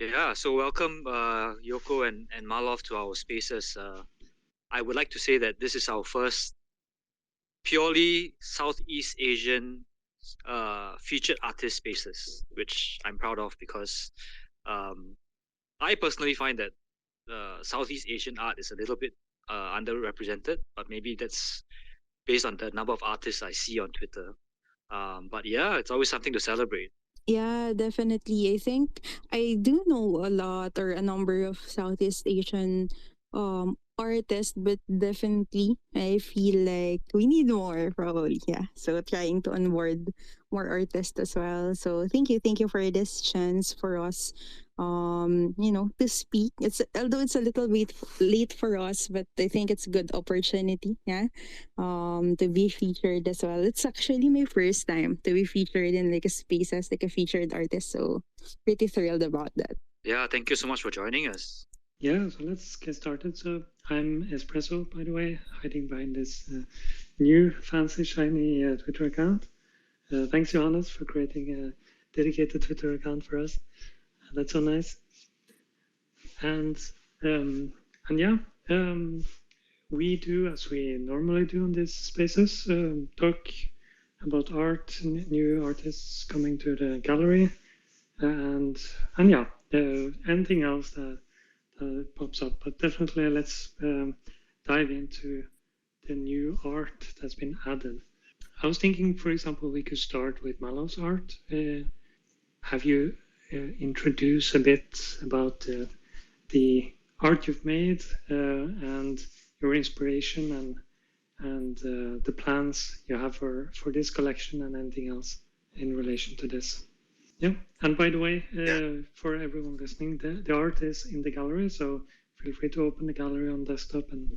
Yeah, so welcome, Yoko and Malov to our spaces. I would like to say that this is our first purely Southeast Asian featured artist spaces, which I'm proud of because um, I personally find that Southeast Asian art is a little bit underrepresented, but maybe that's based on the number of artists I see on Twitter. But yeah, it's always something to celebrate. Yeah, definitely. I think I do know a lot or a number of Southeast Asian artists, but definitely I feel like we need more probably. Yeah. So trying to onboard more artists as well. So thank you for this chance for us to speak. It's although it's a little bit late for us, but I think it's a good opportunity, yeah, to be featured as well. It's actually my first time to be featured in like a space as like a featured artist, so pretty thrilled about that. Yeah, thank you so much for joining us. Yeah, so let's get started. So I'm Espresso, by the way, hiding behind this new fancy shiny Twitter account. Thanks, Johannes, for creating a dedicated Twitter account for us. That's so nice. And um, and yeah, we do as we normally do in these spaces, talk about art, new artists coming to the gallery, and yeah, anything else that pops up. But definitely, let's dive into the new art that's been added. I was thinking, for example, we could start with Mallov's art. Have you introduced a bit about the art you've made and your inspiration and the plans you have for this collection and anything else in relation to this? Yeah, and by the way, Yeah. for everyone listening, the art is in the gallery, so feel free to open the gallery on desktop and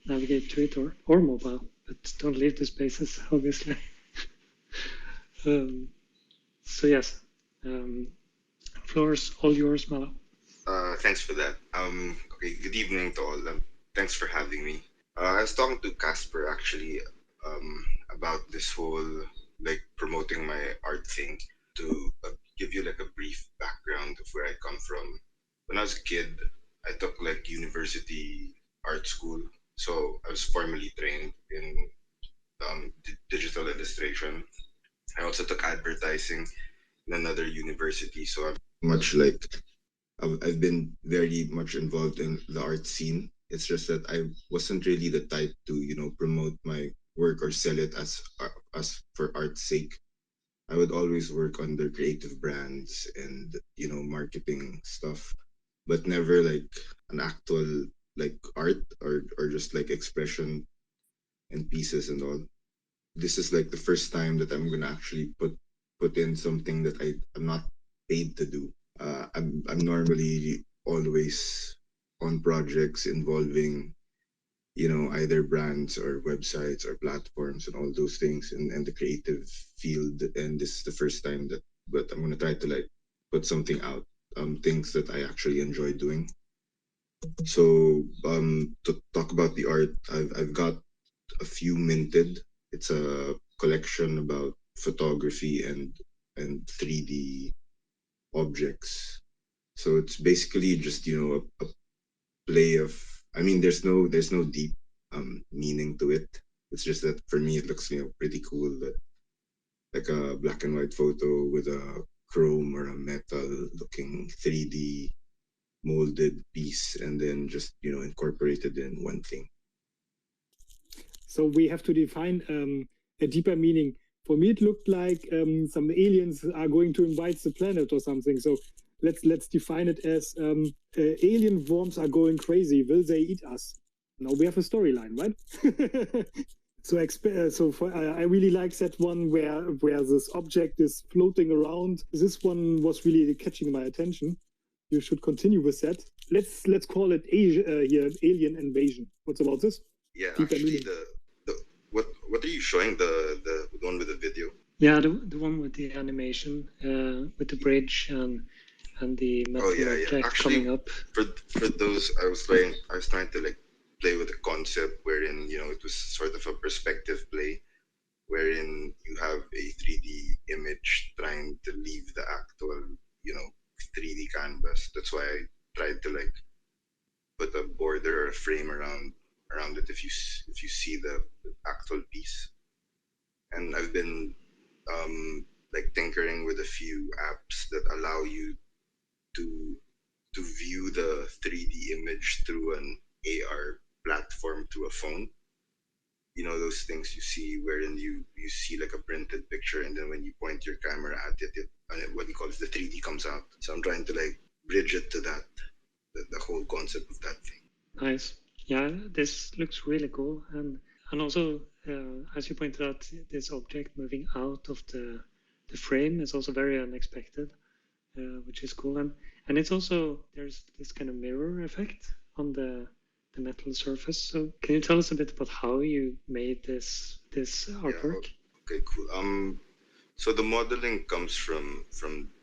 navigate to it or mobile, but don't leave the spaces, obviously. So yes, floor's all yours, Mallow. Thanks for that. Okay, good evening to all. Thanks for having me. I was talking to Casper actually about this whole like promoting my art thing to give you like a brief background of where I come from. When I was a kid, I took like university art school, so I was formally trained in digital illustration. I also took advertising in another university, so I've much like I've been very much involved in the art scene. It's just that I wasn't really the type to, promote my work or sell it as for art's sake. I would always work under creative brands and, marketing stuff, but never like an actual like art or just like expression and pieces and all. This is like the first time that I'm gonna actually put in something that I'm not paid to do. I'm normally always on projects involving either brands or websites or platforms and all those things and the creative field, and this is the first time that but I'm gonna try to like put something out, things that I actually enjoy doing. So to talk about the art, I've got a few minted. It's a collection about photography and 3D objects. So it's basically just a play of. I mean, there's no deep meaning to it. It's just that for me it looks pretty cool that like a black and white photo with a chrome or a metal looking 3D molded piece and then just incorporated in one thing. So we have to define a deeper meaning. For me, it looked like some aliens are going to invade the planet or something. So let's define it as alien worms are going crazy. Will they eat us? Now we have a storyline, right? I really like that one where this object is floating around. This one was really catching my attention. You should continue with that. Let's call it here alien invasion. What's about this? Yeah, actually, what are you showing? The one with the video? Yeah, the one with the animation, with the bridge and the metal object actually, coming up. For those, I was trying to like play with the concept wherein it was sort of a perspective play, wherein you have a 3D image trying to leave the actual 3D canvas. That's why I tried to like put a border or a frame around it if you see the actual piece. And I've been like tinkering with a few apps that allow you to to view the 3D image through an AR platform through a phone. You know those things you see wherein you see like a printed picture, and then when you point your camera at it, what you call it, the 3D comes out. So I'm trying to like bridge it to that, the whole concept of that thing. Nice. Yeah, this looks really cool, and also as you pointed out, this object moving out of the frame is also very unexpected, which is cool, and it's also there's this kind of mirror effect on the metal surface. So can you tell us a bit about how you made this artwork? Yeah, okay, cool. So the modeling comes from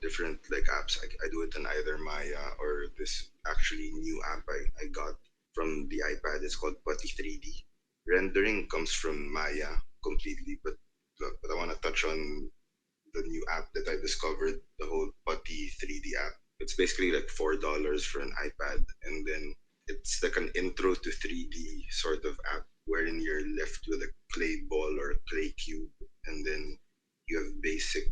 different like apps. I do it in either Maya or this actually new app I got from the iPad. It's called Putty 3D. Rendering comes from Maya completely, but I want to touch on the new app that I discovered, the whole Putty 3D app. It's basically like $4 for an iPad, and then it's like an intro to 3D sort of app wherein you're left with a clay ball or a clay cube, and then you have basic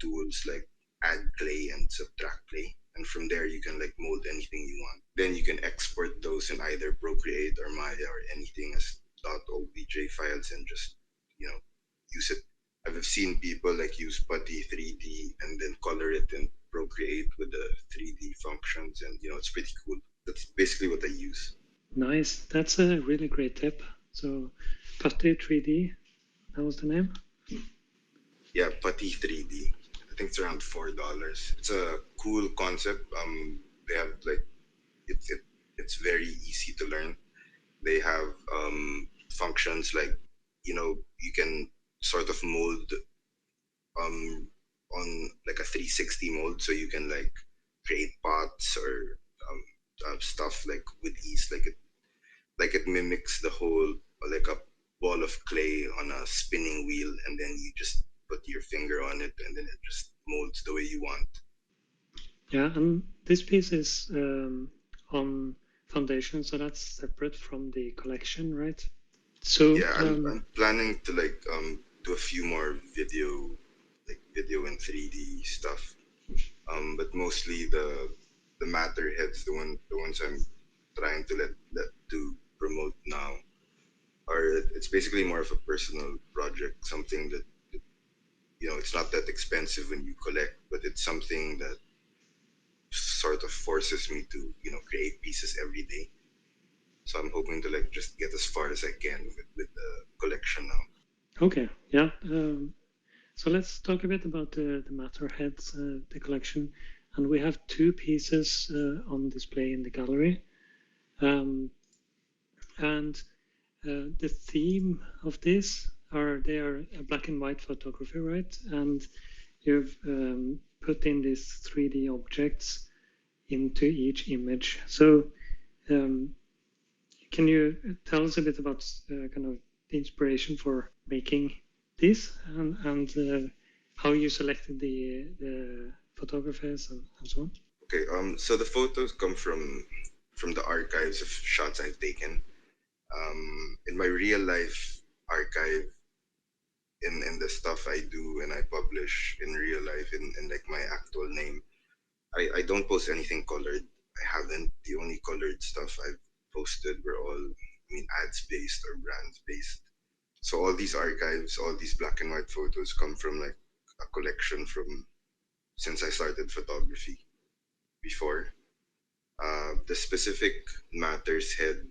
tools like add clay and subtract clay. And from there, you can like mold anything you want. Then you can export those in either Procreate or Maya or anything as .obj files and just, you know, use it. I've seen people like use Putty 3D and then color it in Procreate with the 3D functions, and it's pretty cool. That's basically what I use. Nice. That's a really great tip. So Putty 3D, that was the name? Yeah, Putty 3D. I think it's around $4. It's a cool concept. They have like it's very easy to learn. They have functions like you can sort of mold on like a 360 mode, so you can like create pots or stuff like with ease. Like it mimics the whole like a ball of clay on a spinning wheel, and then you just put your finger on it, and then it just molds the way you want. Yeah, and this piece is on Foundation, so that's separate from the collection, right? So yeah, I'm planning to like do a few more video in 3D stuff, but mostly the matter heads, the ones I'm trying to let to promote now, are it's basically more of a personal project, something that it's not that expensive when you collect, but it's something that sort of forces me to create pieces every day. So I'm hoping to like just get as far as I can with the collection now. Okay, yeah. So let's talk a bit about the matter heads, the collection, and we have two pieces on display in the gallery, and the theme of this they are a black and white photography, right? And you've put in these 3D objects into each image. So can you tell us a bit about kind of the inspiration for making this and how you selected the photographers and so on? Okay, so the photos come from the archives of shots I've taken. In my real life archive, in the stuff I do and I publish in real life in like my actual name, I don't post anything colored. I haven't. The only colored stuff I've posted were all, ads based or brands based. So all these archives, all these black and white photos come from like a collection from since I started photography before. The specific matterhead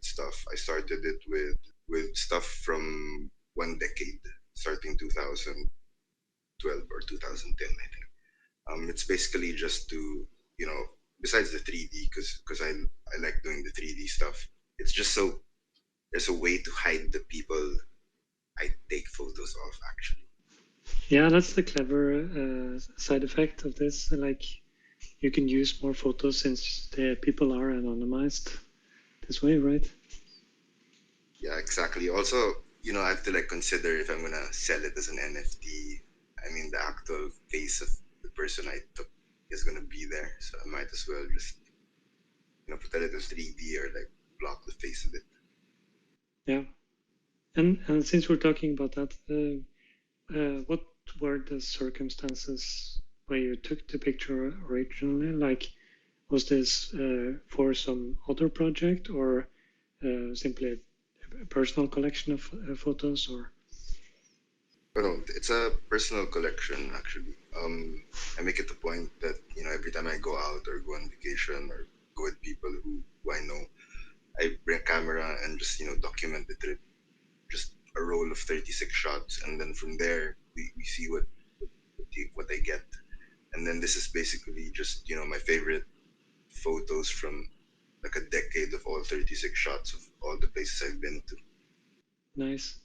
stuff, I started it with stuff from one decade, starting 2012 or 2010, I think. It's basically just to, besides the 3D, because I like doing the 3D stuff. It's just so there's a way to hide the people I take photos of, actually. Yeah, that's the clever side effect of this. Like, you can use more photos since the people are anonymized this way, right? Yeah, exactly. Also, I have to like consider if I'm gonna sell it as an NFT. I mean, the actual face of the person I took is gonna be there. So I might as well just put it in 3D or like block the face of it. Yeah, and since we're talking about that, what were the circumstances where you took the picture originally? Like, was this for some other project or simply a personal collection of photos? Or But no, it's a personal collection actually. I make it a point that every time I go out or go on vacation or go with people who I know, I bring a camera and just document the trip. Just a roll of 36 shots, and then from there we see what I get. And then this is basically just my favorite photos from like a decade of all 36 shots of all the places I've been to. nice.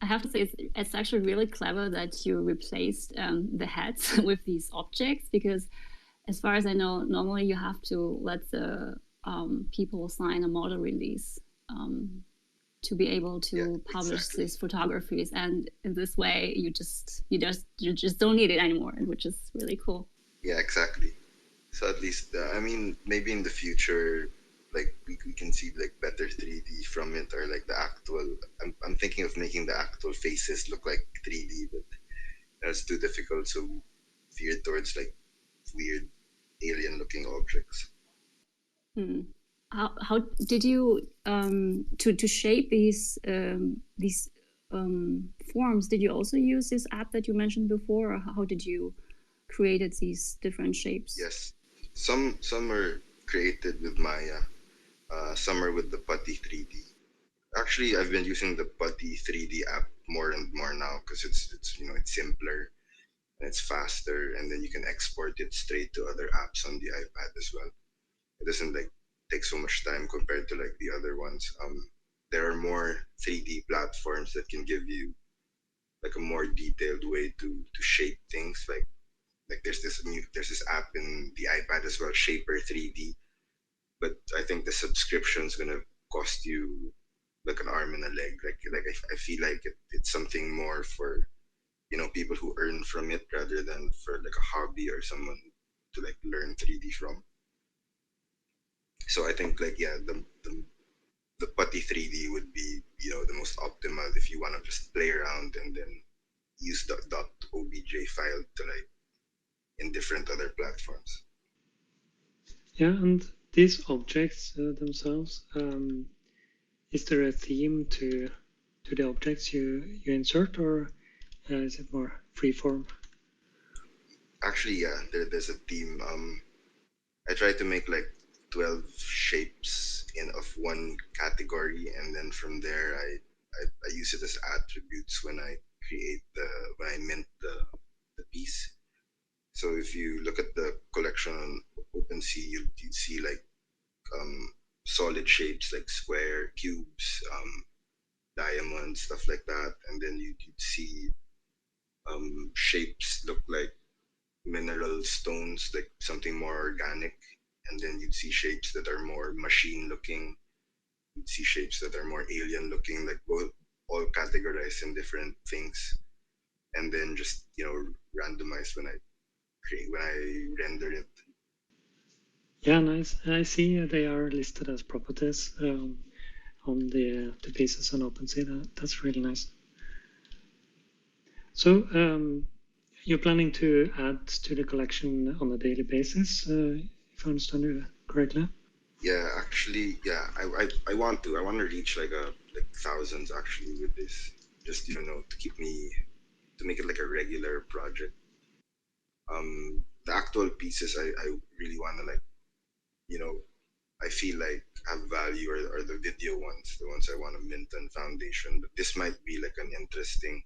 I have to say, it's actually really clever that you replaced the heads with these objects, because as far as I know, normally you have to let the people sign a model release to be able to publish these photographies, and in this way you just don't need it anymore, which is really cool. Yeah, exactly. So at least I mean, maybe in the future, like we can see like better 3D from it, or like the actual. I'm thinking of making the actual faces look like 3D, but that's too difficult. So we veered towards like weird alien-looking objects. How did you to shape these forms? Did you also use this app that you mentioned before, or how did you created these different shapes? Yes, some are created with Maya, some are with the Putty 3D. Actually, I've been using the Putty 3D app more and more now because it's simpler and it's faster, and then you can export it straight to other apps on the iPad as well. It doesn't like take so much time compared to like the other ones. There are more 3D platforms that can give you like a more detailed way to shape things. Like there's this app in the iPad as well, Shaper 3D. But I think the subscription's gonna cost you like an arm and a leg. I feel like it's something more for people who earn from it rather than for like a hobby or someone to like learn 3D from. So I think like the Putty 3D would be the most optimal if you want to just play around and then use the .obj file to like in different other platforms. Yeah, and these objects themselves, is there a theme to the objects you insert, or is it more freeform? Actually, yeah, there's a theme. I try to make like 12 shapes of one category, and then from there I use it as attributes when I when I mint the piece. So if you look at the collection on OpenSea, you'd see like solid shapes like square, cubes, diamonds, stuff like that, and then you'd see shapes look like mineral stones, like something more organic, and then you'd see shapes that are more machine looking. You'd see shapes that are more alien looking, like both all categorized in different things, and then just randomized when I render it. Yeah, nice. I see they are listed as properties on the pieces on OpenSea. That's really nice. So you're planning to add to the collection on a daily basis, if I understand you correctly? Yeah, actually, yeah, I want to reach like thousands actually with this, just to make it like a regular project. The actual pieces I really want to like I feel like have value are the video ones, the ones I want to mint on Foundation. But this might be like an interesting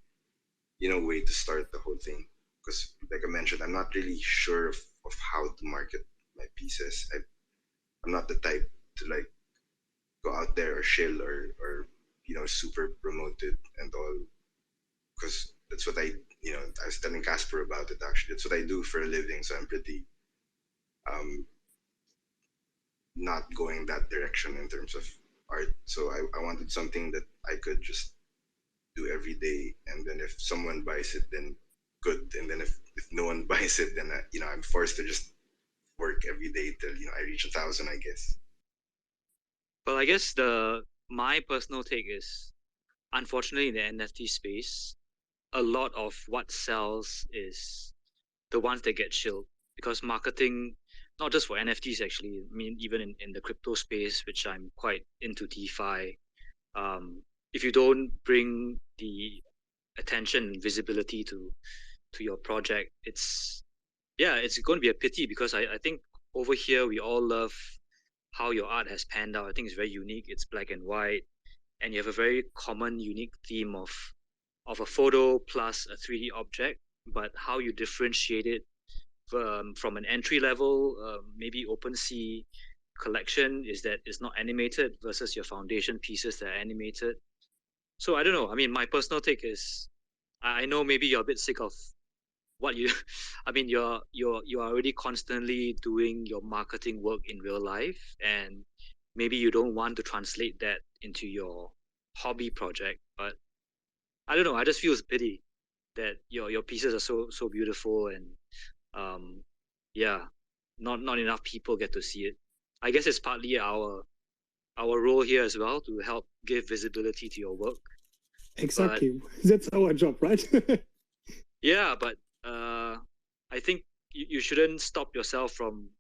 way to start the whole thing, because like I mentioned, I'm not really sure of how to market my pieces. I'm not the type to like go out there or shill or super promoted and all, because that's what I was telling Casper about it actually. That's what I do for a living, so I'm pretty not going that direction in terms of art. So I wanted something that I could just do every day, and then if someone buys it, then good. And then if no one buys it, then I'm forced to just work every day till I reach 1,000, I guess. Well, I guess my personal take is, unfortunately, in the NFT space, a lot of what sells is the ones that get chilled, because marketing, not just for NFTs actually, I mean even in the crypto space, which I'm quite into DeFi, if you don't bring the attention and visibility to your project, it's going to be a pity, because I think over here we all love how your art has panned out. I think it's very unique. It's black and white, and you have a very common, unique theme of a photo plus a 3D object. But how you differentiate it from an entry level, maybe OpenSea collection, is that it's not animated versus your foundation pieces that are animated. So I don't know. I mean, my personal take is, I know maybe you're a bit sick of what you I mean, you're already constantly doing your marketing work in real life, and maybe you don't want to translate that into your hobby project. But I don't know, I just feel it's pity that your pieces are so beautiful, and yeah, not enough people get to see it. I guess it's partly our role here as well, to help give visibility to your work. Exactly. That's our job, right? Yeah, but I think you shouldn't stop yourself from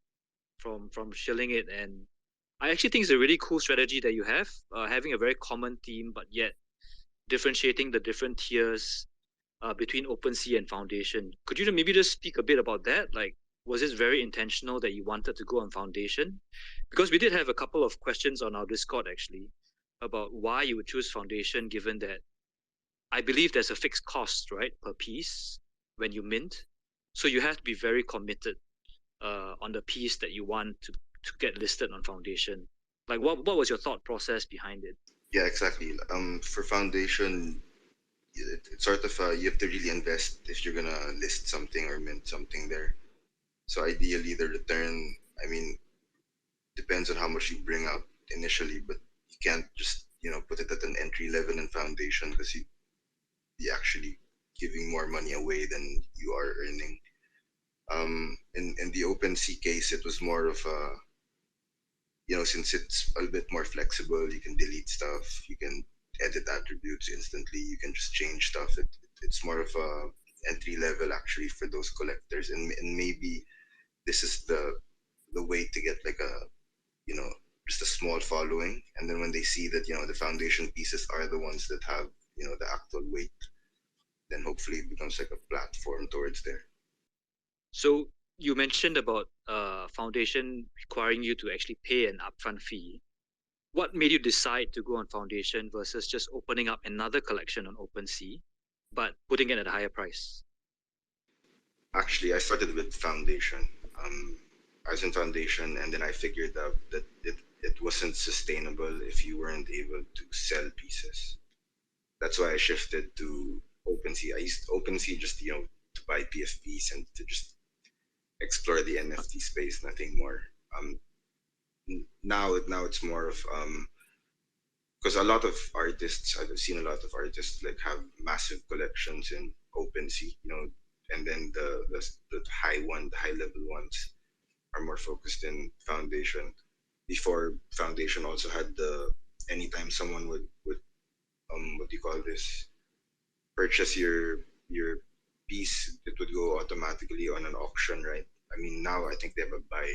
shilling it. And I actually think it's a really cool strategy that you have, having a very common theme, but yet differentiating the different tiers between OpenSea and Foundation. Could you maybe just speak a bit about that? Like, was it very intentional that you wanted to go on Foundation? Because we did have a couple of questions on our Discord actually about why you would choose Foundation, given that I believe there's a fixed cost, right, per piece when you mint. So you have to be very committed on the piece that you want to get listed on Foundation. Like, what was your thought process behind it? Yeah, exactly. For Foundation, it's sort of you have to really invest if you're gonna list something or mint something there. So ideally, the return, I mean, depends on how much you bring out initially, but you can't just put it at an entry level in Foundation, because you actually giving more money away than you are earning. In the OpenSea case, it was more of a, since it's a bit more flexible, you can delete stuff, you can edit attributes instantly, you can just change stuff. It's more of a entry level actually for those collectors, and maybe this is the way to get like a just a small following, and then when they see that the foundation pieces are the ones that have the actual weight, then hopefully it becomes like a platform towards there. So you mentioned about Foundation requiring you to actually pay an upfront fee. What made you decide to go on Foundation versus just opening up another collection on OpenSea, but putting it at a higher price? Actually, I started with Foundation. I was in Foundation, and then I figured out that it wasn't sustainable if you weren't able to sell pieces. That's why I shifted to OpenSea. I used OpenSea just to buy PFPs and to just explore the NFT space, nothing more. Now it's more of because a lot of artists, I've seen a lot of artists like have massive collections in OpenSea, and then the high level ones are more focused in Foundation. Before Foundation also had the anytime someone would what do you call this, purchase your piece, it would go automatically on an auction, right? I mean, now I think they have a buy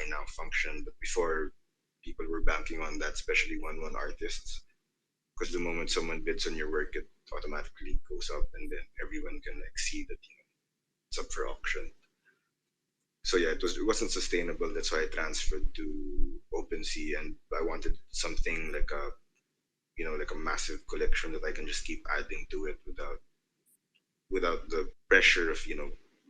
now function, but before people were banking on that, especially one artists, because the moment someone bids on your work, it automatically goes up, and then everyone can like see that it's up for auction. So yeah, it wasn't sustainable. That's why I transferred to OpenSea, and I wanted something like a like a massive collection that I can just keep adding to it without the pressure of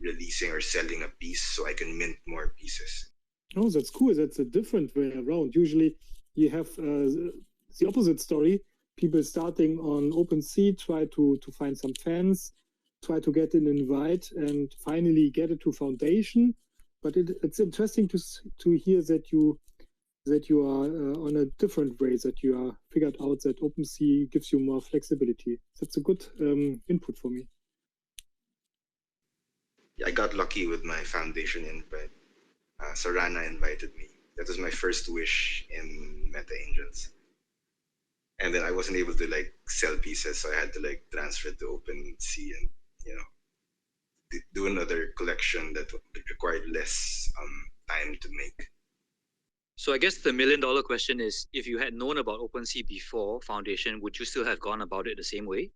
releasing or selling a piece, so I can mint more pieces. Oh, that's cool. That's a different way around. Usually you have the opposite story. People starting on OpenSea try to find some fans, try to get an invite, and finally get it to Foundation. But it's interesting to hear that you are on a different way, that you are figured out that OpenSea gives you more flexibility. That's a good input for me. I got lucky with my foundation invite. Sarana invited me. That was my first wish in Meta Angels. And then I wasn't able to like sell pieces, so I had to like transfer to OpenSea and do another collection that required less time to make. So I guess the $1 million question is, if you had known about OpenSea before Foundation, would you still have gone about it the same way?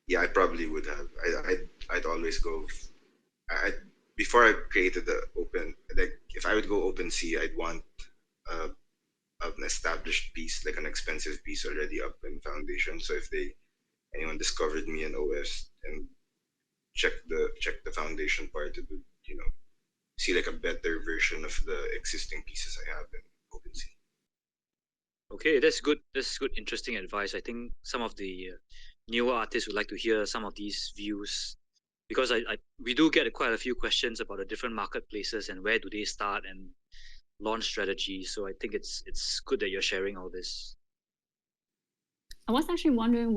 Yeah, I probably would have. I'd always go. Before I created the open, like if I would go OpenSea, I'd want an established piece, like an expensive piece already up in Foundation. So if anyone discovered me in OS and check the Foundation part, it would see like a better version of the existing pieces I have in OpenSea. Okay, that's good. That's good, interesting advice. I think some of the newer artists would like to hear some of these views, because we do get quite a few questions about the different marketplaces and where do they start and launch strategies. So I think it's good that you're sharing all this. I was actually wondering,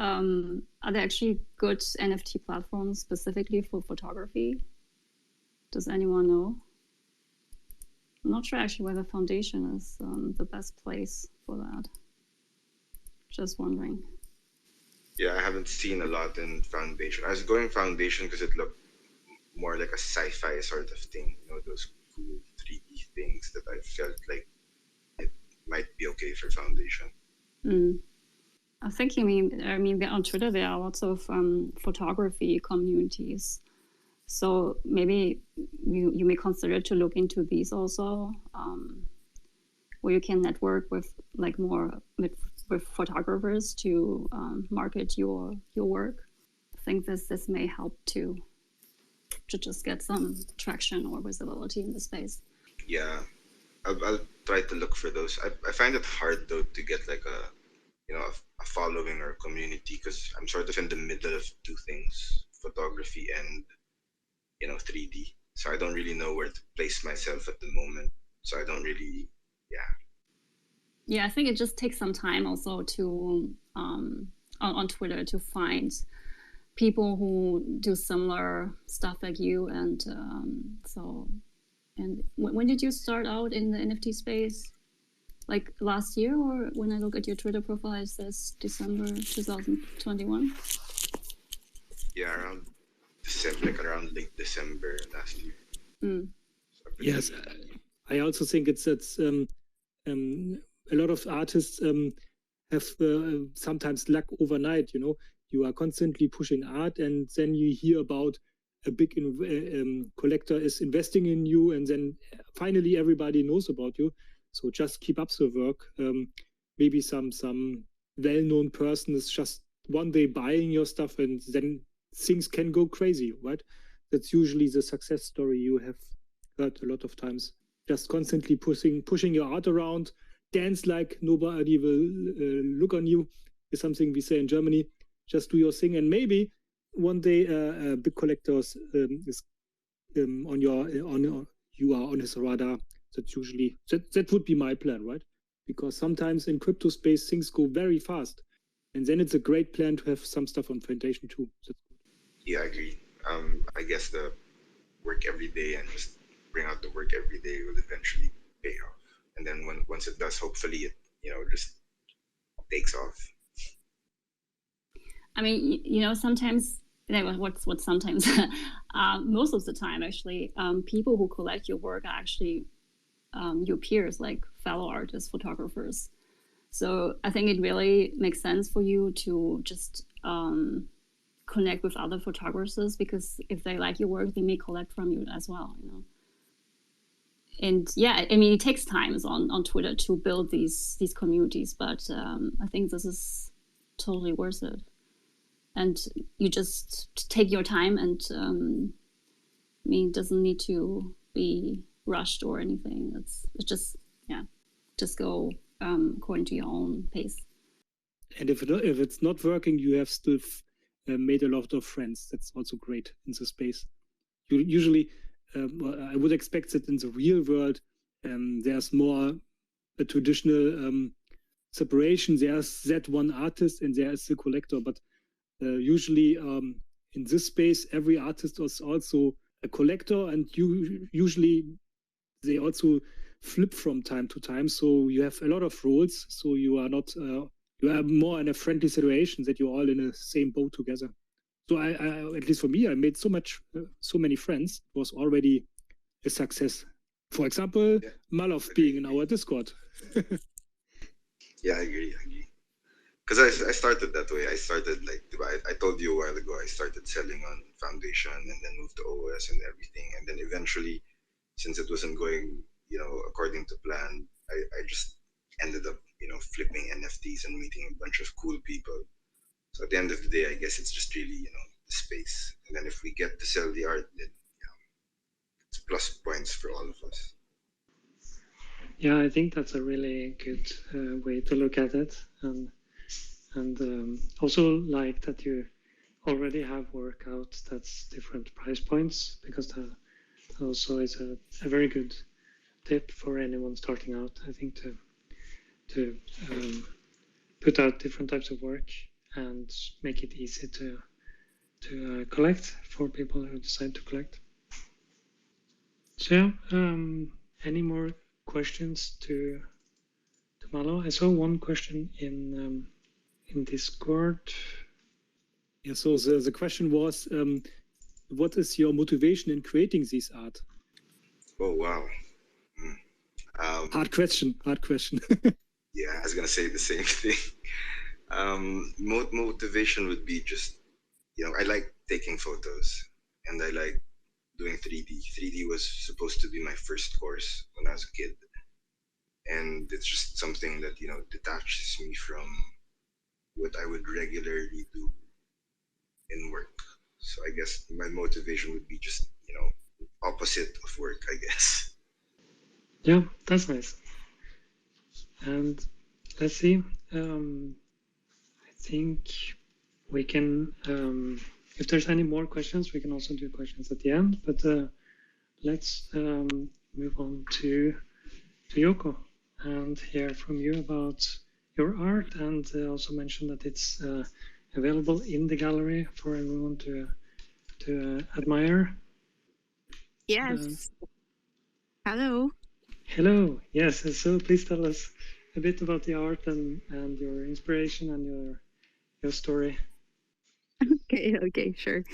are there actually good NFT platforms specifically for photography? Does anyone know? I'm not sure actually whether Foundation is the best place for that. Just wondering. Yeah, I haven't seen a lot in Foundation. I was going Foundation because it looked more like a sci-fi sort of thing. Those cool 3D things that I felt like it might be okay for Foundation. I think, I mean, on Twitter there are lots of photography communities. So maybe you may consider to look into these also, where you can network with like more with photographers to market your work. I think this may help to just get some traction or visibility in the space. Yeah, I'll try to look for those. I find it hard though to get like a following or a community, because I'm sort of in the middle of two things: photography and 3D. So I don't really know where to place myself at the moment. So I don't really, Yeah, I think it just takes some time also to on Twitter to find people who do similar stuff like you, and and when did you start out in the NFT space? Like last year, or when I look at your Twitter profile, it says December 2021. Yeah, around December, like around late December last year. So yes, I also think it's a lot of artists have sometimes luck overnight. You are constantly pushing art, and then you hear about a big collector is investing in you, and then finally everybody knows about you. So just keep up the work. Maybe some well-known person is just one day buying your stuff, and then things can go crazy, right? That's usually the success story you have heard a lot of times. Just constantly pushing your art around, dance like nobody will look on you, is something we say in Germany. Just do your thing, and maybe one day a big collector is on you are on his radar. That's usually that would be my plan, right? Because sometimes in crypto space things go very fast, and then it's a great plan to have some stuff on Foundation too. That's good. Yeah, I agree. I guess the work every day and just bring out the work every day will eventually pay off, and then once it does, hopefully it just takes off. I mean, sometimes. What sometimes? Most of the time, actually, people who collect your work are actually your peers, like fellow artists, photographers. So I think it really makes sense for you to just connect with other photographers, because if they like your work, they may collect from you as well. And yeah, I mean, it takes time on Twitter to build these communities, but I think this is totally worth it. And you just take your time, and I mean, it doesn't need to be rushed or anything. It's just go according to your own pace. And if it's not working, you have still made a lot of friends. That's also great in the space. Usually, I would expect that in the real world, there's more a traditional separation. There's that one artist and there is the collector, but usually in in this space, every artist is also a collector, and usually they also flip from time to time. So you have a lot of roles. So you are not, you are more in a friendly situation that you're all in the same boat together. So I at least for me, I made so many friends. It was already a success. For example, Mallovv being in our Discord. Yeah, I agree. Because I started that way. I started like, I told you a while ago, I started selling on Foundation and then moved to OS and everything. And then eventually, since it wasn't going, according to plan, I just ended up, flipping NFTs and meeting a bunch of cool people. So at the end of the day, I guess it's just really, the space. And then if we get to sell the art, then it's plus points for all of us. Yeah, I think that's a really good way to look at it, and also like that you already have work out that's different price points, because that also is a very good tip for anyone starting out. I think to put out different types of work and make it easy to collect for people who decide to collect. So yeah, any more questions to Mallovv? I saw one question in Discord. Yeah, so the question was, what is your motivation in creating this art? Oh, wow. Hard question. Yeah, I was going to say the same thing. Motivation would be just, I like taking photos and I like doing 3D. 3D was supposed to be my first course when I was a kid. And it's just something that, detaches me from what I would regularly do in work. So I guess my motivation would be just, opposite of work, I guess. Yeah, that's nice. And let's see. I think we can, if there's any more questions, we can also do questions at the end. But let's move on to Yoko and hear from you about your art, and also mention that it's available in the gallery for everyone to admire. Yes. Hello. Hello. Yes. So please tell us a bit about the art and your inspiration and your story. Okay, sure.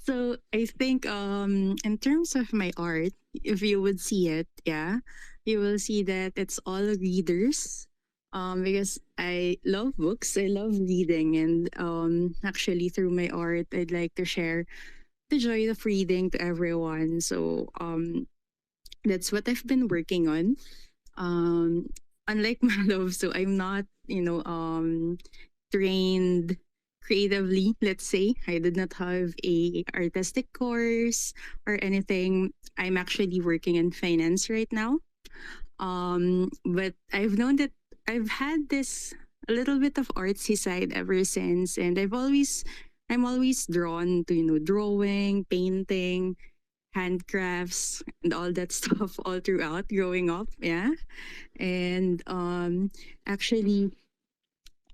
So I think in terms of my art, if you would see it, yeah, you will see that it's all readers. Because I love books, I love reading, and actually through my art, I'd like to share the joy of reading to everyone. So that's what I've been working on. Um, Unlike Malov, so I'm not, trained creatively, let's say. I did not have a artistic course or anything. I'm actually working in finance right now. But I've known that I've had this a little bit of artsy side ever since, and I'm always drawn to drawing, painting, handcrafts, and all that stuff all throughout growing up. Yeah, and actually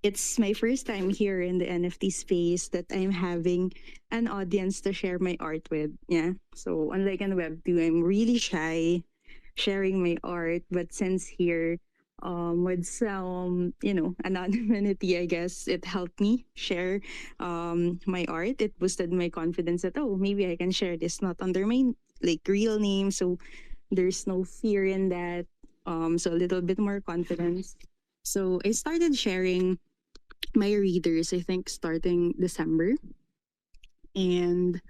it's my first time here in the NFT space that I'm having an audience to share my art with. Yeah. So unlike on Web2, I'm really shy sharing my art. But since here, with some, anonymity, I guess it helped me share my art. It boosted my confidence that, oh, maybe I can share this not under my like real name. So there's no fear in that. So a little bit more confidence. So I started sharing my readers, I think, starting December. And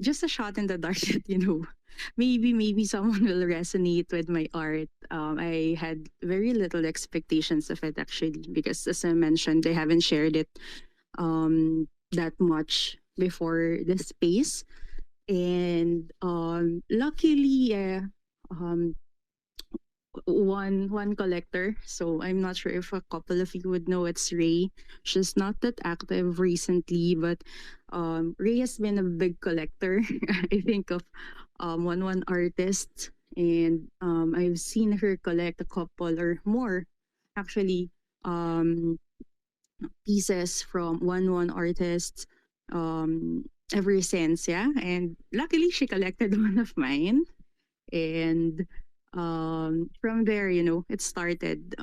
just a shot in the dark that, maybe someone will resonate with my art. I had very little expectations of it, actually, because as I mentioned, I haven't shared it that much before the space. And luckily, um, one collector. So I'm not sure if a couple of you would know it's Ray. She's not that active recently, but Ray has been a big collector. I think of one artist, and I've seen her collect a couple or more, actually, pieces from one artists. ever since, yeah. And luckily, she collected one of mine, and from there, it started.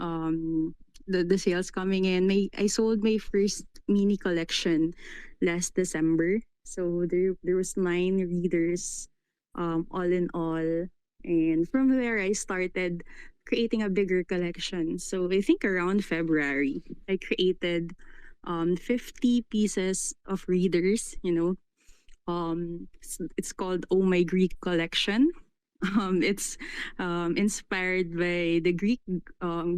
The sales coming in. I sold my first mini collection last December. So there was 9 readers, all in all, and from there I started creating a bigger collection. So I think around February I created 50 pieces of readers. It's called Oh My Greek Collection. It's inspired by the Greek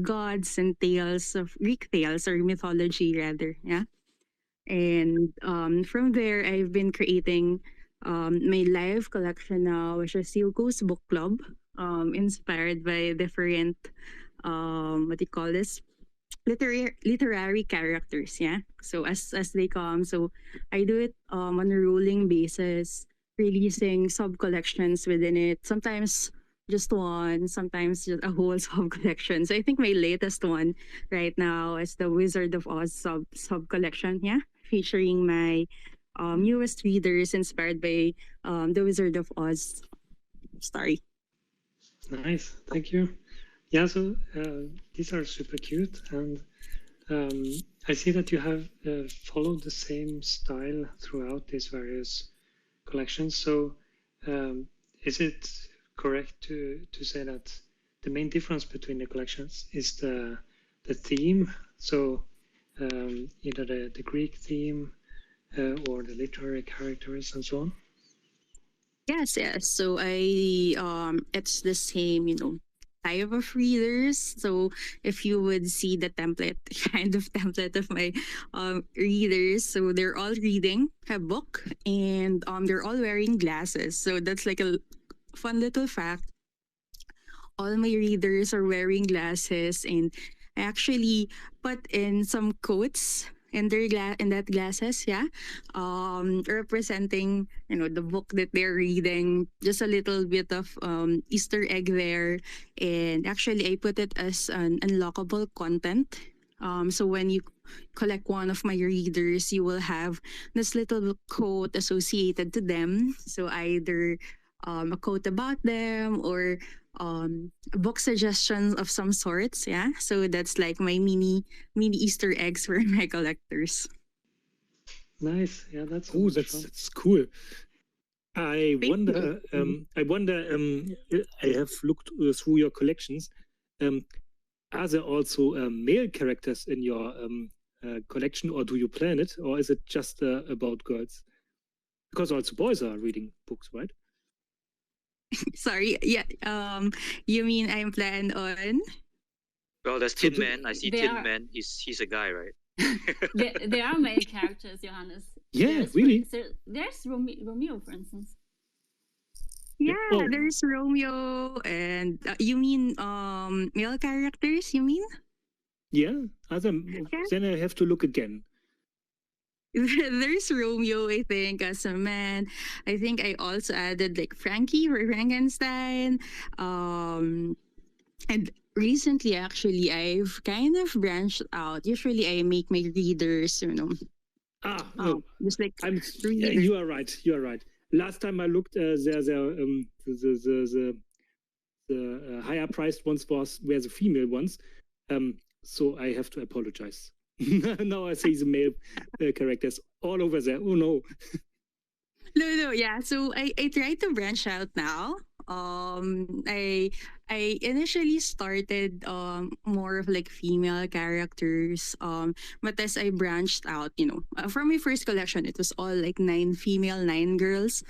gods and tales of Greek tales or mythology, rather. Yeah. And from there, I've been creating my live collection now, which is Yoko's Book Club, inspired by different, what do you call this? Literary characters, yeah. So as they come, so I do it on a rolling basis, releasing sub collections within it. Sometimes just one, sometimes just a whole sub collection. So I think my latest one right now is the Wizard of Oz sub collection, yeah, featuring my newest readers inspired by the Wizard of Oz story. Nice, thank you. Yeah, so these are super cute, and I see that you have followed the same style throughout these various collections. So is it correct to say that the main difference between the collections is the theme? So either the Greek theme or the literary characters and so on? Yes, yes. So it's the same, type of readers. So if you would see the template, kind of template of my readers, so they're all reading a book, and they're all wearing glasses. So that's like a fun little fact. All my readers are wearing glasses, and I actually put in some quotes in in that glasses, yeah, representing the book that they're reading. Just a little bit of Easter egg there, and actually I put it as an unlockable content. So when you collect one of my readers, you will have this little quote associated to them. So either a quote about them or book suggestions of some sorts. Yeah, so that's like my mini Easter eggs for my collectors. Nice, yeah, that's oh, that's cool. I wonder. I have looked through your collections. Are there also male characters in your collection, or do you plan it, or is it just about girls? Because also boys are reading books, right? Sorry, yeah. You mean I'm planned on? Well, there's Tin Man. I see Tin Man. He's a guy, right? there are male characters, Johannes. Yeah, really. There's Romeo, for instance. Yeah, there's Romeo, and you mean male characters? You mean? Yeah, then I have to look again. There's Romeo, I think, as a man. I think I also added like Frankie or Frankenstein. And recently, actually, I've kind of branched out. Usually, I make my readers, just like you are right. You are right. Last time I looked, the higher priced ones were the female ones. So I have to apologize. Now I see the male characters all over there. Oh no. No, yeah. So I try to branch out now. I initially started more of like female characters. But as I branched out, from my first collection, it was all like 9 female, 9 girls.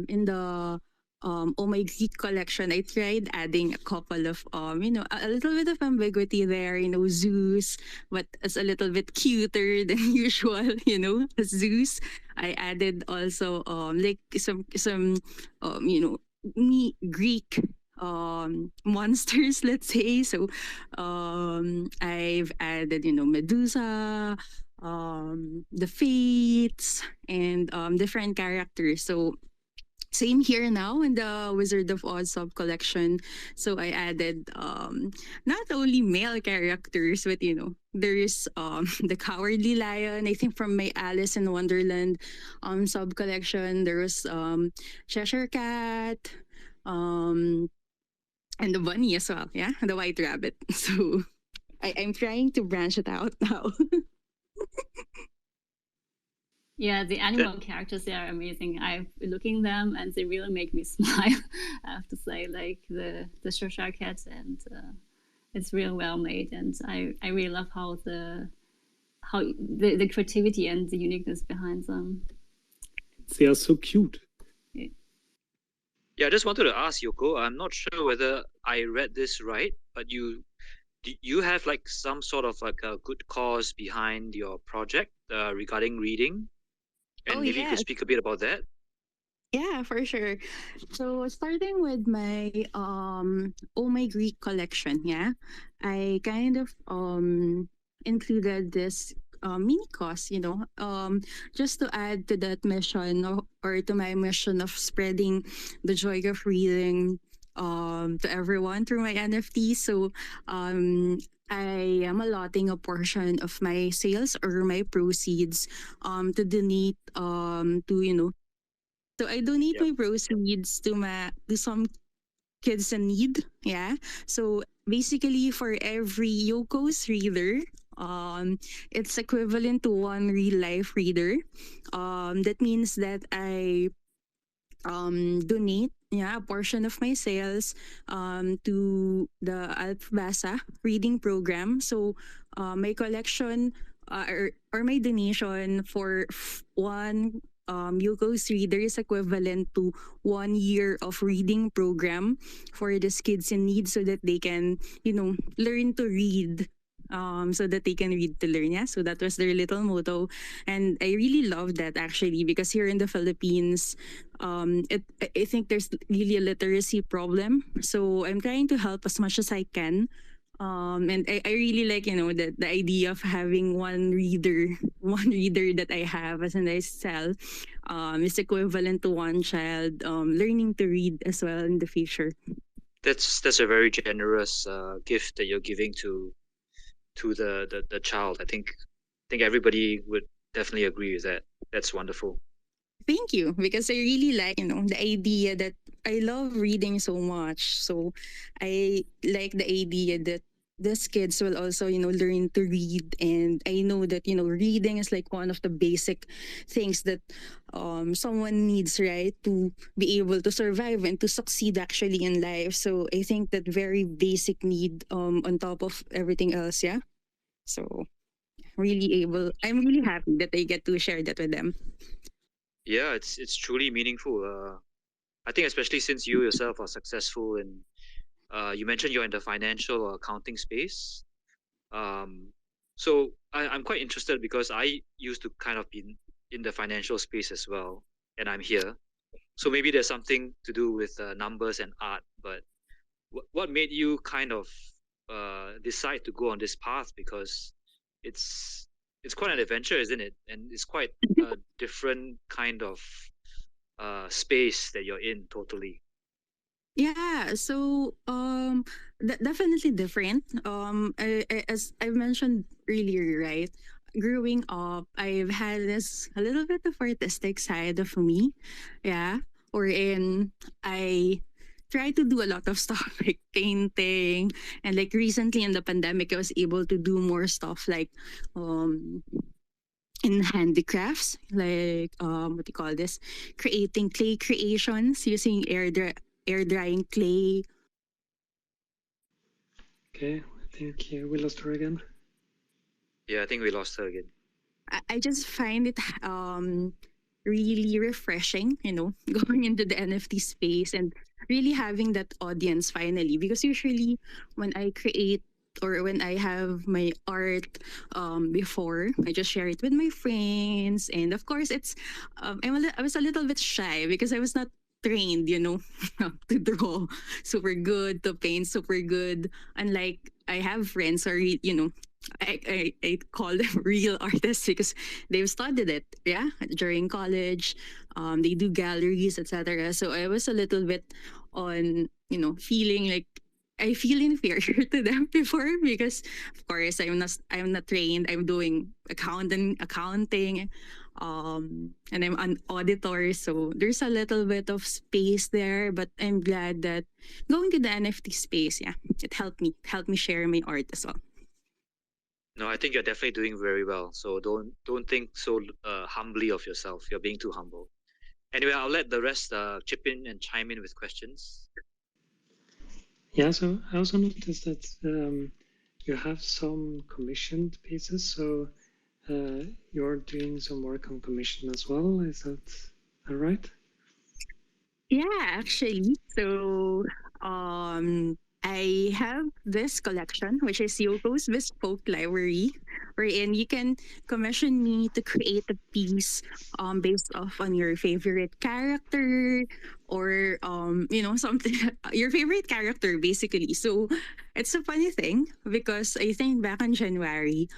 In the Oh My Greek collection, I tried adding a couple of a little bit of ambiguity there, Zeus, but it's a little bit cuter than usual, Zeus. I added also like some Greek monsters, let's say. So I've added, Medusa, the Fates, and different characters. So same here now in the Wizard of Oz sub collection. So I added not only male characters, but there is the Cowardly Lion. I think from my Alice in Wonderland sub collection, there was Cheshire Cat, um and the bunny as well. Yeah, the White Rabbit. So I'm trying to branch it out now. Yeah, the animal characters, they are amazing. I'm looking them and they really make me smile. I have to say, like the Cheshire Cat, and it's real well made, and I really love how the creativity and the uniqueness behind them. They are so cute. Yeah, I just wanted to ask Yoko. I'm not sure whether I read this right, but you have like some sort of like a good cause behind your project regarding reading, and maybe you could speak a bit about that. Yeah, for sure. So starting with my Oh My Greek collection, yeah, I kind of included this mini course, just to add to that mission, or to my mission of spreading the joy of reading to everyone through my NFT. So I am allotting a portion of my sales or my proceeds to donate to so I donate my proceeds to some kids in need. Yeah. So basically, for every Yoko's reader, it's equivalent to one real life reader. That means that I donate, yeah, a portion of my sales to the Alpbasa reading program. So my collection, or my donation for one Yuko's reader is equivalent to 1 year of reading program for these kids in need, so that they can learn to read, so that they can read to learn. Yeah, so that was their little motto, and I really love that, actually, because here in the Philippines, I think there's really a literacy problem. So I'm trying to help as much as I can. And I really like, the idea of having one reader, one reader that I have as an I sell, is equivalent to one child learning to read as well in the future. That's a very generous gift that you're giving to the child. I think everybody would definitely agree with that. That's wonderful. Thank you, because I really like, the idea that I love reading so much. So I like the idea that these kids will also, learn to read. And I know that, reading is like one of the basic things that someone needs, right, to be able to survive and to succeed actually in life. So I think that very basic need on top of everything else, yeah. So I'm really happy that I get to share that with them. Yeah, it's truly meaningful. I think especially since you yourself are successful, and you mentioned you're in the financial or accounting space. So I'm quite interested, because I used to kind of be in the financial space as well, and I'm here. So maybe there's something to do with numbers and art. But what made you kind of decide to go on this path? Because it's quite an adventure, isn't it? And it's quite a different kind of space that you're in totally. Yeah, so definitely different. As I mentioned earlier, right? Growing up, I've had this a little bit of artistic side of me, yeah. Wherein I try to do a lot of stuff like painting, and like recently in the pandemic, I was able to do more stuff like um in handicrafts, like what do you call this, creating clay creations using air drying clay. Okay, I think we lost her again. Yeah, I think we lost her again. I just find it really refreshing, going into the NFT space and really having that audience finally. Because usually when I create or when I have my art before, I just share it with my friends. And of course, I was a little bit shy because I was not trained, to draw super good, to paint super good. Unlike I have friends who are, I call them real artists because they've studied it, yeah, during college. They do galleries, etc. So I was a little bit on, feeling like I feel inferior to them before because, of course, I'm not trained. I'm doing accounting, and I'm an auditor. So there's a little bit of space there, but I'm glad that going to the NFT space, yeah, it helped me share my art as well. No, I think you're definitely doing very well. So don't think so humbly of yourself. You're being too humble. Anyway, I'll let the rest chip in and chime in with questions. Yeah, so I also noticed that you have some commissioned pieces. So you're doing some work on commission as well. Is that right? Yeah, actually. So, I have this collection, which is Yoko's Bespoke Library, wherein you can commission me to create a piece based off on your favorite character or something your favorite character basically. So it's a funny thing because I think back in January,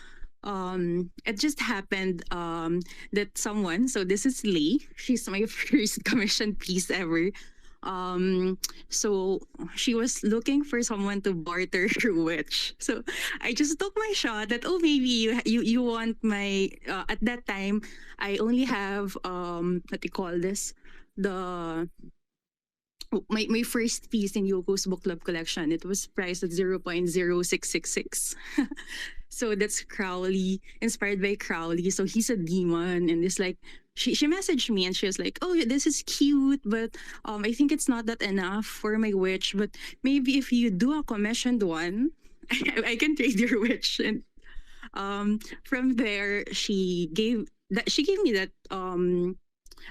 it just happened that someone, so this is Lee, she's my first commission piece ever. So she was looking for someone to barter her witch. So I just took my shot that, oh, maybe you want my at that time I only have what do you call this, the my first piece in Yoko's book club collection. It was priced at 0.0666. So that's Crowley, inspired by Crowley. So he's a demon, and it's like she messaged me and she was like, "Oh, this is cute, but I think it's not that enough for my witch. But maybe if you do a commissioned one, I can trade your witch." And from there, she gave me that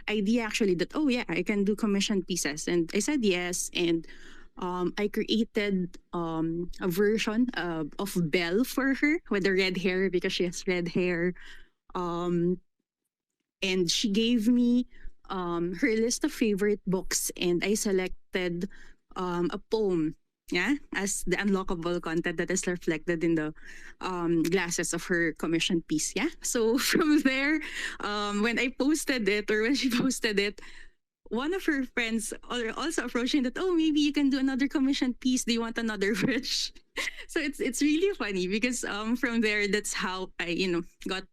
idea actually that, oh yeah, I can do commissioned pieces, and I said yes. And I created a version of Belle for her with the red hair because she has red hair. Um, and she gave me her list of favorite books, and I selected a poem. Yeah, as the unlockable content that is reflected in the glasses of her commission piece. Yeah, so from there, when I posted it or when she posted it, one of her friends also approaching that, oh, maybe you can do another commission piece. Do you want another witch? So it's really funny because from there, that's how I got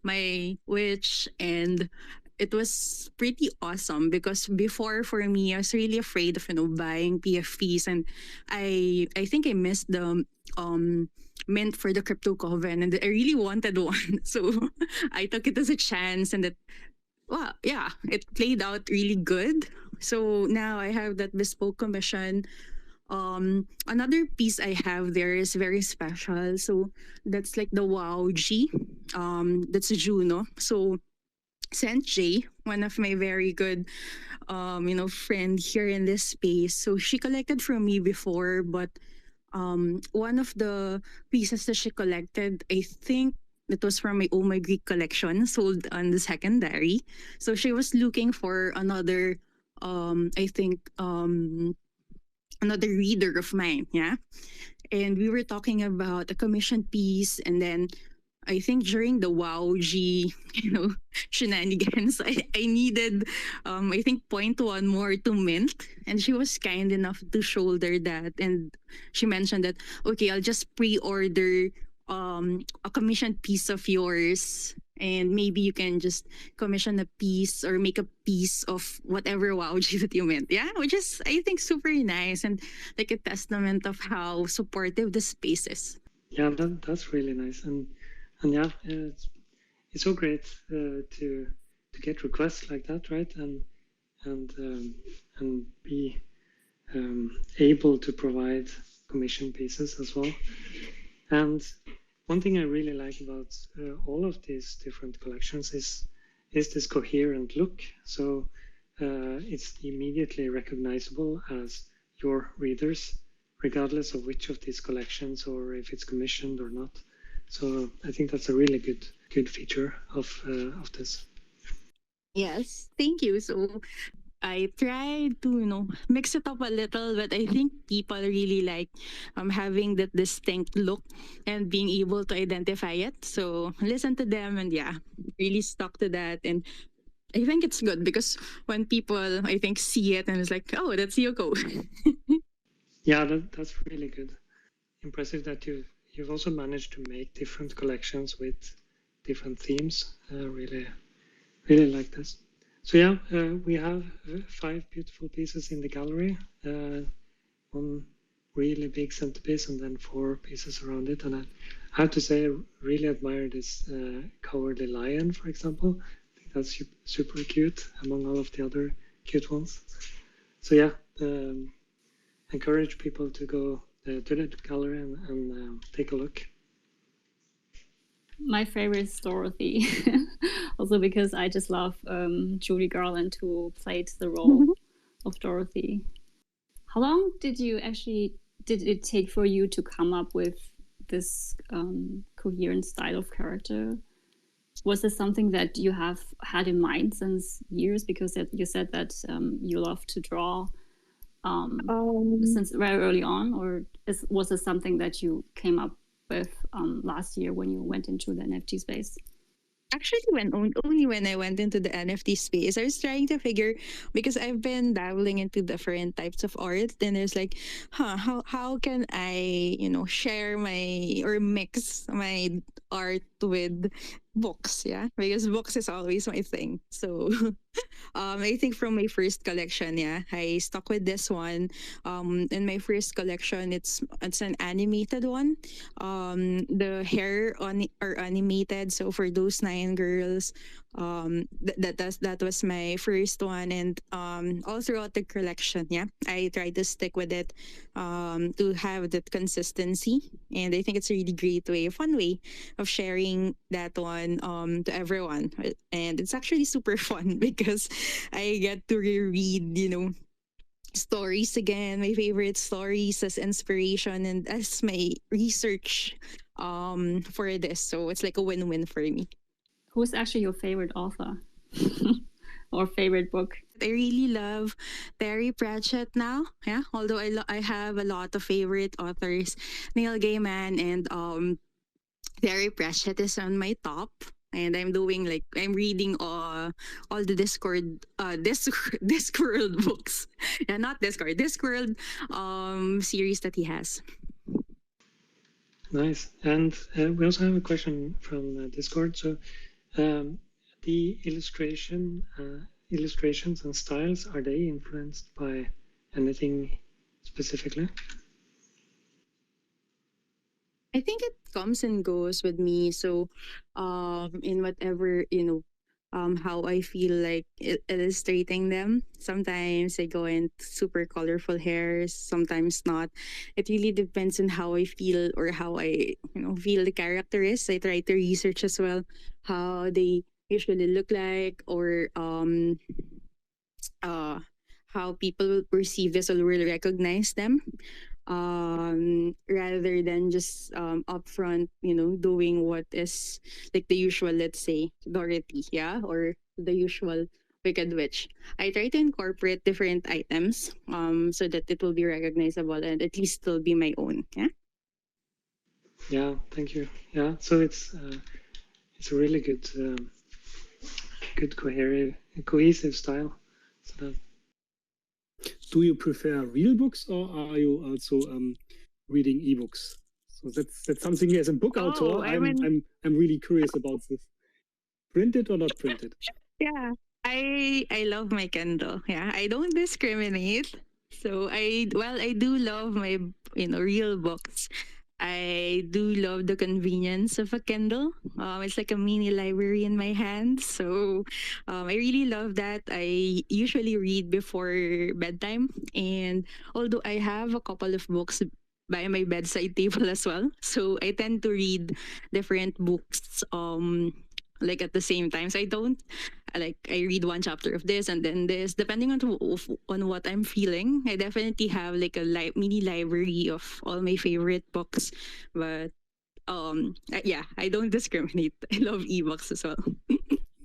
my witch. And it was pretty awesome because before, for me, I was really afraid of buying PFPs, and I think I missed the mint for the crypto coven, and I really wanted one. So I took it as a chance, and that, well, yeah, it played out really good. So now I have that bespoke commission. Another piece I have there is very special. So that's like the Wow G. That's a Juno. So Saint J, one of my very good friend here in this space. So she collected from me before, but one of the pieces that she collected, I think it was from my Oh My Greek collection, sold on the secondary. So she was looking for another, I think, another reader of mine, yeah. And we were talking about a commission piece, and then I think during the Wow G, shenanigans, I needed, I think, point one more to mint. And she was kind enough to shoulder that. And she mentioned that, okay, I'll just pre order a commissioned piece of yours. And maybe you can just commission a piece or make a piece of whatever Wow G that you mint. Yeah, which is, I think, super nice and like a testament of how supportive the space is. Yeah, that's really nice. And yeah, it's so great to get requests like that, right? And be able to provide commission pieces as well. And one thing I really like about all of these different collections is this coherent look. So it's immediately recognizable as your readers, regardless of which of these collections or if it's commissioned or not. So I think that's a really good feature of this. Yes, thank you. So I tried to, mix it up a little, but I think people really like having that distinct look and being able to identify it. So listen to them and yeah, really stuck to that. And I think it's good because when people, I think, see it and it's like, oh, that's Yoko. Yeah, that's really good. Impressive that you've also managed to make different collections with different themes. Really, really like this. So yeah, we have 5 beautiful pieces in the gallery. One really big centerpiece and then 4 pieces around it. And I have to say, I really admire this cowardly lion, for example. I think that's super cute among all of the other cute ones. So yeah, encourage people to go to the gallery and take a look. My favorite is Dorothy, also because I just love Judy Garland, who played the role of Dorothy. How long did it take for you to come up with this coherent style of character? Was this something that you have had in mind since years? Because you said that you love to draw since very early on, or was this something that you came up with last year when you went into the NFT space? Actually, only when I went into the NFT space, I was trying to figure, because I've been dabbling into different types of art, and there's like, how can I share my or mix my art with books, yeah, because books is always my thing. So I think from my first collection, yeah, I stuck with this one. In my first collection, it's an animated one. The hair on are animated. So for those 9 girls, that was my first one, and all throughout the collection, yeah, I tried to stick with it, to have that consistency, and I think it's a really great way, a fun way of sharing that one to everyone, and it's actually super fun because I get to reread, stories again, my favorite stories as inspiration and as my research for this. So it's like a win-win for me. Who's actually your favorite author or favorite book? I really love Terry Pratchett now. Yeah, although I have a lot of favorite authors, Neil Gaiman and Terry Pratchett is on my top. And I'm reading all the Discworld books. Yeah, not Discord, Discworld series that he has. Nice. And we also have a question from Discord. So the illustrations and styles, are they influenced by anything specifically? I think it comes and goes with me. So, in whatever how I feel like illustrating them. Sometimes I go in super colorful hairs. Sometimes not. It really depends on how I feel or how I feel the character is. I try to research as well how they usually look like, or uh how people will perceive this or will recognize them, rather than just upfront doing what is like the usual, let's say Dorothy, yeah, or the usual Wicked Witch. I try to incorporate different items so that it will be recognizable and at least still be my own. Yeah. Yeah, thank you. Yeah, so it's a really good cohesive style. So that... Do you prefer real books, or are you also reading ebooks? So that's something as a book author. I'm really curious about this. Printed or not printed? Yeah, I love my Kindle. Yeah, I don't discriminate. So I do love my real books. I do love the convenience of a Kindle. It's like a mini library in my hand. So I really love that. I usually read before bedtime. And although I have a couple of books by my bedside table as well, so I tend to read different books like at the same time. So I don't I read one chapter of this and then this, depending on what I'm feeling. I definitely have like a mini library of all my favorite books, but yeah, I don't discriminate. I love ebooks as well.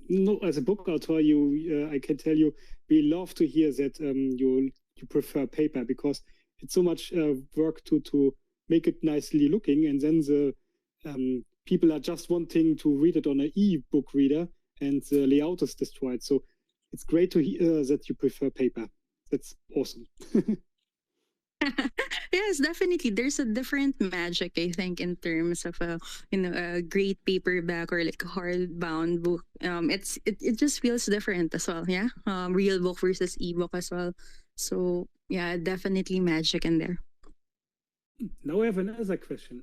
no, as a book author, I can tell you, we love to hear that you prefer paper, because it's so much work to make it nicely looking, and then the people are just wanting to read it on an e-book reader, and the layout is destroyed. So it's great to hear that you prefer paper. That's awesome. Yes, definitely. There's a different magic, I think, in terms of a great paperback or like a hardbound book. It just feels different as well. Yeah, real book versus ebook as well. So yeah, definitely magic in there. Now I have another question.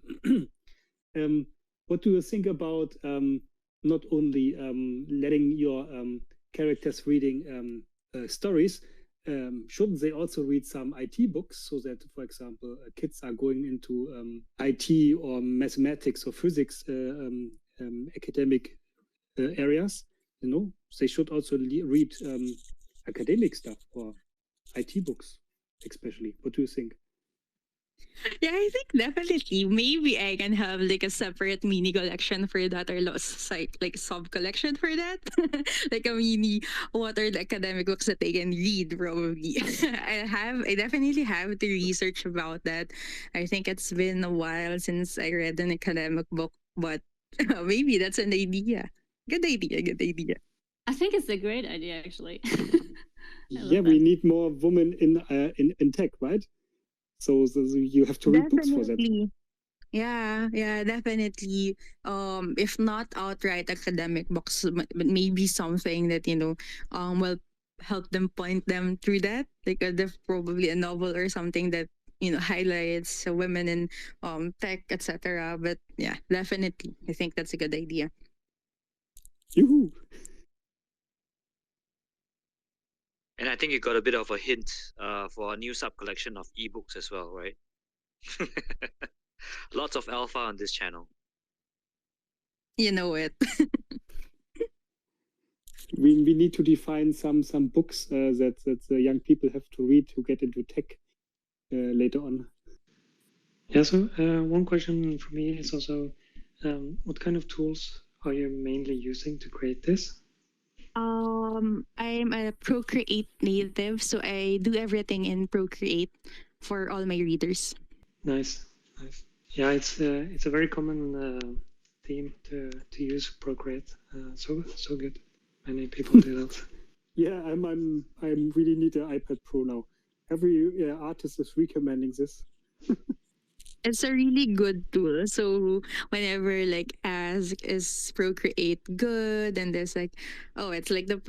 What do you think about not only letting your characters reading stories? Shouldn't they also read some IT books, so that, for example, kids are going into IT or mathematics or physics academic areas? You know, they should also read academic stuff or IT books, especially. What do you think? Yeah, I think definitely. Maybe I can have like a separate mini collection for that, or like sub collection for that. Like a mini, what are the academic books that they can read probably. I definitely have to research about that. I think it's been a while since I read an academic book, but maybe that's an idea. Good idea, good idea. I think it's a great idea, actually. Yeah, we need more women in tech, right? So you have to read books for that. Yeah, definitely. If not outright academic books, but maybe something that will help them point them through that, like probably a novel or something that highlights women in tech, etc. But yeah, definitely, I think that's a good idea. Yoo-hoo. And I think you got a bit of a hint for a new sub collection of ebooks as well, right? Lots of alpha on this channel. You know it. we need to define some books that the young people have to read to get into tech later on. Yeah, so one question for me is also, what kind of tools are you mainly using to create this? I'm a Procreate native, so I do everything in Procreate for all my readers. Nice. Yeah, it's a very common theme to use Procreate. So good. Many people do that. Yeah, I'm really need an iPad Pro now. Every artist is recommending this. It's a really good tool. So whenever like ask is Procreate good, and there's like, oh, it's like the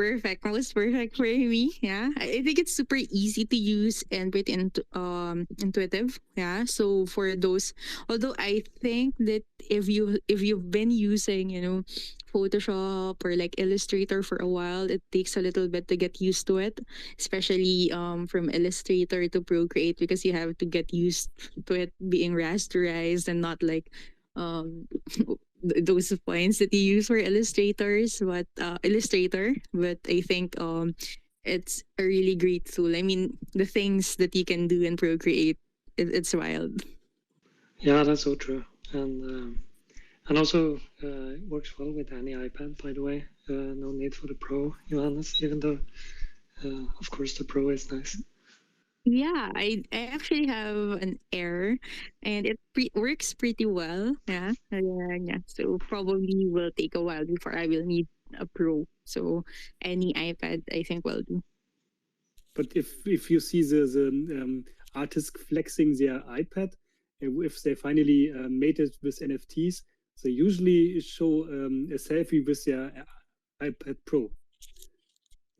most perfect for me. Yeah, I think it's super easy to use and pretty intuitive. Yeah. So for those, although I think that if you've been using Photoshop or like Illustrator for a while, it takes a little bit to get used to it, especially from Illustrator to Procreate, because you have to get used to it being rasterized and not like those points that you use for illustrators, but Illustrator. But I think it's a really great tool. I mean, the things that you can do in Procreate, it's wild. Yeah, that's so true. And also, it works well with any iPad, by the way. No need for the Pro, Johannes, even though, of course, the Pro is nice. Yeah, I actually have an Air, and it works pretty well. Yeah, yeah. So probably will take a while before I will need a Pro. So any iPad, I think, will do. But if you see the artists flexing their iPad, if they finally made it with NFTs, they usually show a selfie with their iPad Pro.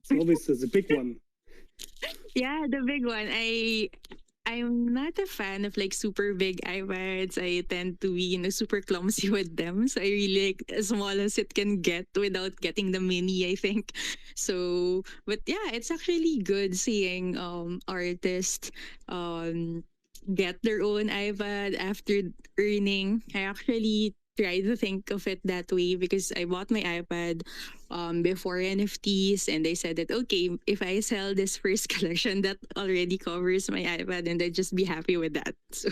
It's always the big one. Yeah, the big one. I'm not a fan of like super big iPads. I tend to be super clumsy with them. So I really like as small as it can get without getting the mini, I think. So but yeah, it's actually good seeing artists get their own iPad after earning. I actually try to think of it that way because I bought my iPad before NFTs, and they said that okay, if I sell this first collection, that already covers my iPad, and I'd just be happy with that. So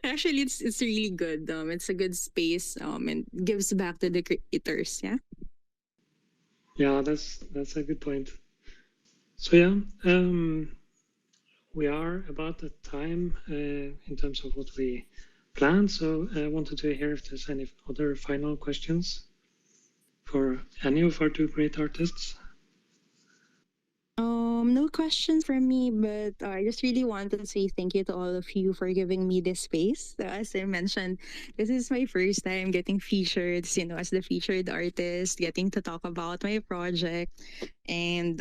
actually, it's really good. It's a good space and gives back to the creators. Yeah. Yeah, that's a good point. So yeah, we are about the time in terms of what we planned. So I wanted to hear if there's any other final questions for any of our two great artists. No questions from me, but I just really want to say thank you to all of you for giving me this space. As I mentioned, this is my first time getting featured, as the featured artist, getting to talk about my project. And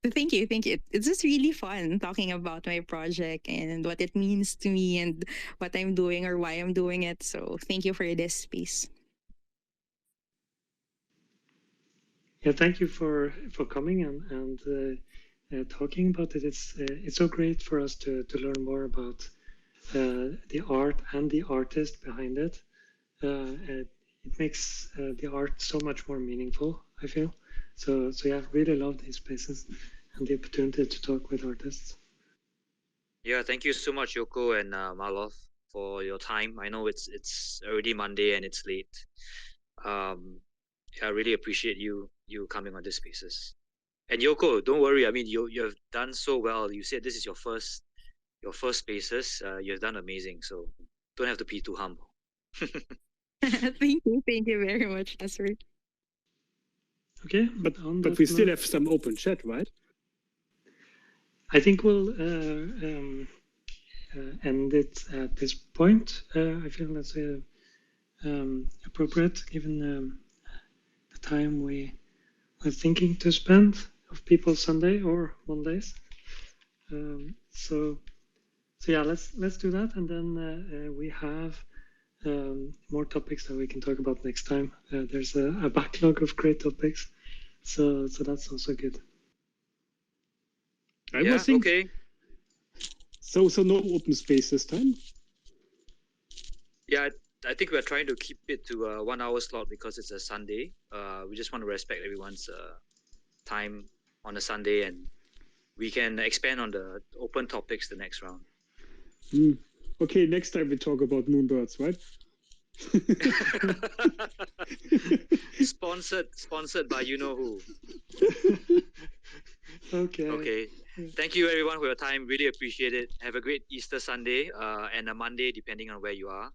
thank you, thank you. It's just really fun talking about my project and what it means to me and what I'm doing or why I'm doing it. So thank you for this space. Yeah, thank you for coming and talking about it. It's so great for us to learn more about the art and the artist behind it. It makes the art so much more meaningful, I feel. So yeah, really love these spaces and the opportunity to talk with artists. Yeah, thank you so much, Yoko and Mallovv, for your time. I know it's already Monday and it's late. I really appreciate you coming on this spaces. And Yoko, don't worry. I mean, you have done so well. You said this is your first spaces. You have done amazing. So don't have to be too humble. Thank you very much, Nasser. Okay, but we still have some open chat, right? I think we'll end it at this point. I feel that's appropriate given the time we were thinking to spend of People's Sunday or Mondays. So yeah, let's do that, and then we have more topics that we can talk about next time. There's a backlog of great topics, so that's also good. Okay. So no open space this time. Yeah, I think we're trying to keep it to a 1 hour slot because it's a Sunday. We just want to respect everyone's time on a Sunday, and we can expand on the open topics the next round. Okay, next time we talk about moonbirds, right? Sponsored by you know who. Okay. Thank you everyone for your time. Really appreciate it. Have a great Easter Sunday and a Monday depending on where you are.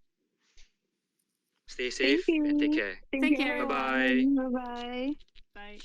Stay safe and take care. Thank you. Bye-bye. Bye-bye. Bye.